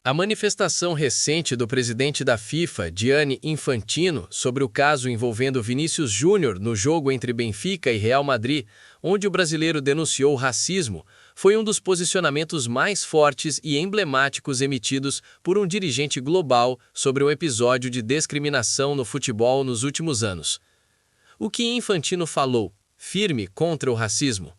A manifestação recente do presidente da FIFA, Gianni Infantino, sobre o caso envolvendo Vinícius Júnior no jogo entre Benfica e Real Madrid, onde o brasileiro denunciou racismo, foi um dos posicionamentos mais fortes e emblemáticos emitidos por um dirigente global sobre um episódio de discriminação no futebol nos últimos anos. O que Infantino falou, firme contra o racismo?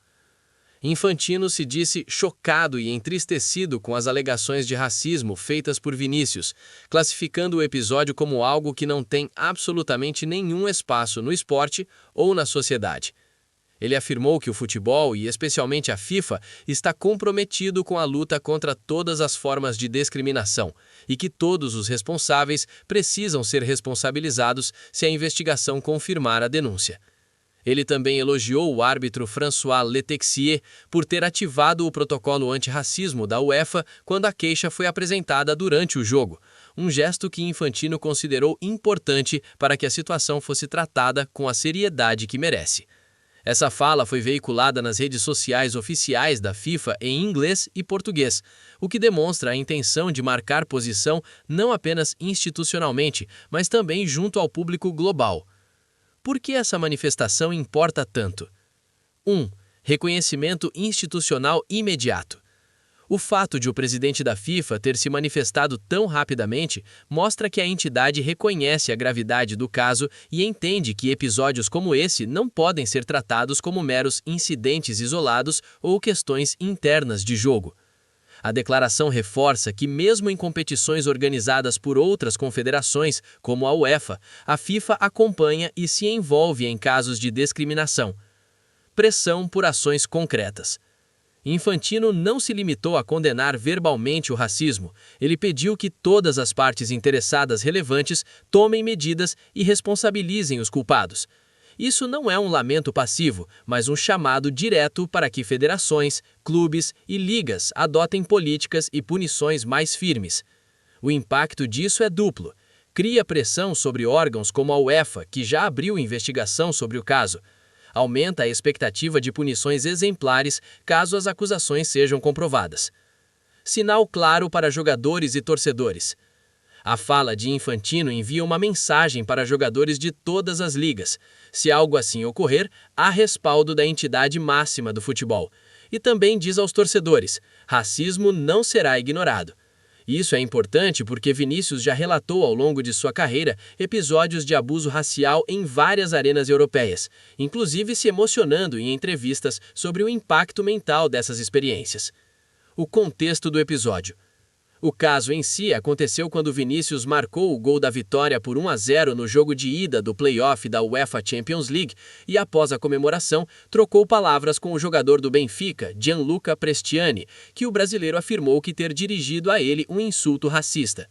Infantino se disse chocado e entristecido com as alegações de racismo feitas por Vinícius, classificando o episódio como algo que não tem absolutamente nenhum espaço no esporte ou na sociedade. Ele afirmou que o futebol, e especialmente a FIFA, está comprometido com a luta contra todas as formas de discriminação e que todos os responsáveis precisam ser responsabilizados se a investigação confirmar a denúncia. Ele também elogiou o árbitro François Letexier por ter ativado o protocolo antirracismo da UEFA quando a queixa foi apresentada durante o jogo, um gesto que Infantino considerou importante para que a situação fosse tratada com a seriedade que merece. Essa fala foi veiculada nas redes sociais oficiais da FIFA em inglês e português, o que demonstra a intenção de marcar posição não apenas institucionalmente, mas também junto ao público global. Por que essa manifestação importa tanto? 1. Reconhecimento institucional imediato. O fato de o presidente da FIFA ter se manifestado tão rapidamente mostra que a entidade reconhece a gravidade do caso e entende que episódios como esse não podem ser tratados como meros incidentes isolados ou questões internas de jogo. A declaração reforça que, mesmo em competições organizadas por outras confederações, como a UEFA, a FIFA acompanha e se envolve em casos de discriminação. Pressão por ações concretas. Infantino não se limitou a condenar verbalmente o racismo, ele pediu que todas as partes interessadas relevantes tomem medidas e responsabilizem os culpados. Isso não é um lamento passivo, mas um chamado direto para que federações, clubes e ligas adotem políticas e punições mais firmes. O impacto disso é duplo. Cria pressão sobre órgãos como a UEFA, que já abriu investigação sobre o caso. Aumenta a expectativa de punições exemplares caso as acusações sejam comprovadas. Sinal claro para jogadores e torcedores. A fala de Infantino envia uma mensagem para jogadores de todas as ligas. Se algo assim ocorrer, há respaldo da entidade máxima do futebol. E também diz aos torcedores: racismo não será ignorado. Isso é importante porque Vinícius já relatou ao longo de sua carreira episódios de abuso racial em várias arenas europeias, inclusive se emocionando em entrevistas sobre o impacto mental dessas experiências. O contexto do episódio. O caso em si aconteceu quando Vinícius marcou o gol da vitória por 1-0 no jogo de ida do play-off da UEFA Champions League e, após a comemoração, trocou palavras com o jogador do Benfica, Gianluca Prestiani, que o brasileiro afirmou que ter dirigido a ele um insulto racista.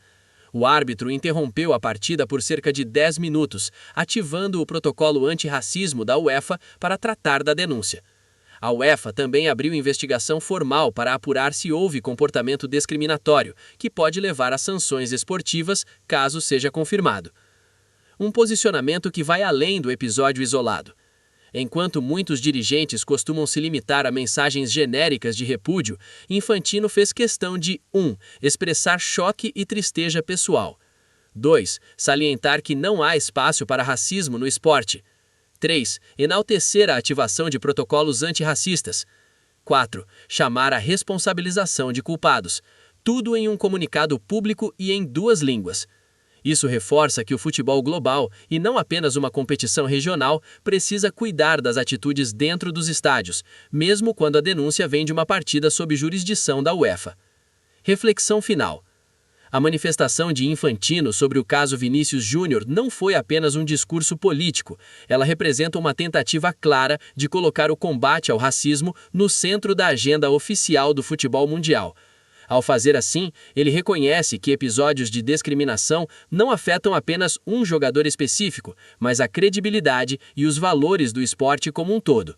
O árbitro interrompeu a partida por cerca de 10 minutos, ativando o protocolo antirracismo da UEFA para tratar da denúncia. A UEFA também abriu investigação formal para apurar se houve comportamento discriminatório, que pode levar a sanções esportivas, caso seja confirmado. Um posicionamento que vai além do episódio isolado. Enquanto muitos dirigentes costumam se limitar a mensagens genéricas de repúdio, Infantino fez questão de 1. Expressar choque e tristeza pessoal. 2. Salientar que não há espaço para racismo no esporte. 3. Enaltecer a ativação de protocolos antirracistas. 4. Chamar a responsabilização de culpados. Tudo em um comunicado público e em 2 línguas. Isso reforça que o futebol global, e não apenas uma competição regional, precisa cuidar das atitudes dentro dos estádios, mesmo quando a denúncia vem de uma partida sob jurisdição da UEFA. Reflexão final. A manifestação de Infantino sobre o caso Vinícius Júnior não foi apenas um discurso político, ela representa uma tentativa clara de colocar o combate ao racismo no centro da agenda oficial do futebol mundial. Ao fazer assim, ele reconhece que episódios de discriminação não afetam apenas um jogador específico, mas a credibilidade e os valores do esporte como um todo.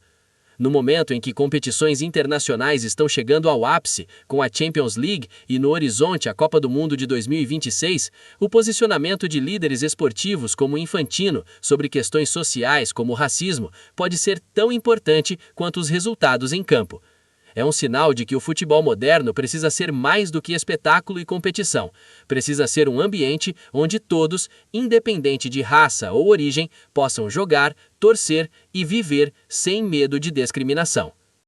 No momento em que competições internacionais estão chegando ao ápice, com a Champions League e no horizonte a Copa do Mundo de 2026, o posicionamento de líderes esportivos como Infantino sobre questões sociais como o racismo pode ser tão importante quanto os resultados em campo. É um sinal de que o futebol moderno precisa ser mais do que espetáculo e competição. Precisa ser um ambiente onde todos, independente de raça ou origem, possam jogar, torcer e viver sem medo de discriminação.